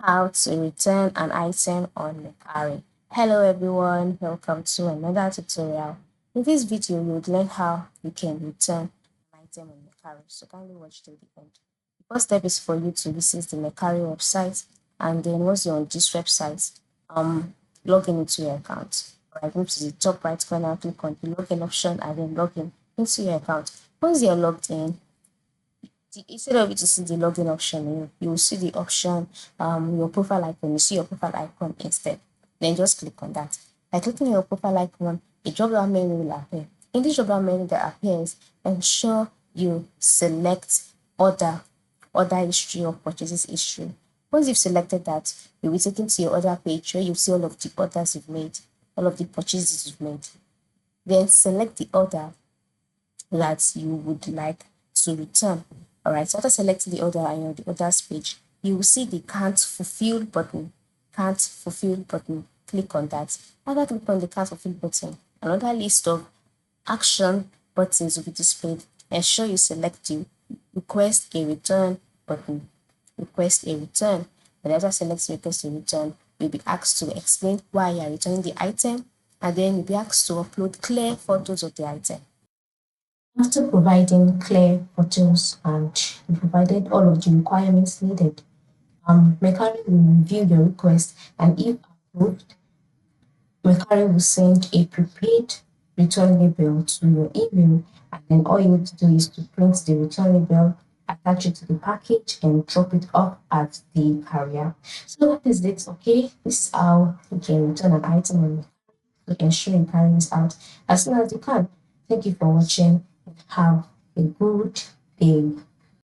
How to return an item on Mercari. Hello everyone, welcome to another tutorial. In this video, you would learn how you can return an item on Mercari. So kindly watch till the end. The first step is for you to visit the Mercari website, and then once you're on this website, log in into your account. Alright, move to the top right corner, click on the login option, and then log in into your account. Once you're logged in, instead of you to see the login option, you will see the option, your profile icon. You see your profile icon instead. Then just click on that. By clicking on your profile icon, a drop-down menu will appear. In this drop-down menu that appears, ensure you select order history or purchases history. Once you've selected that, you'll be taken to your order page where you see all of the orders you've made, all of the purchases you've made. Then select the order that you would like to return. Alright, so after selecting the order on the orders page, you will see the can't fulfill button. Can't fulfill button. Click on that. After click on the can't fulfill button, another list of action buttons will be displayed. Ensure you select the request a return button. Request a return. And after selecting request a return, you'll be asked to explain why you are returning the item, and then you'll be asked to upload clear photos of the item. After providing clear photos and you provided all of the requirements needed, Mercari will review your request, and if approved, Mercari will send a prepaid return label to your email, and then all you need to do is to print the return label, attach it to the package, and drop it off at the carrier. So that is it, okay? This is how you can return an item on to ensure you carry this out as soon as you can. Thank you for watching and have a good day.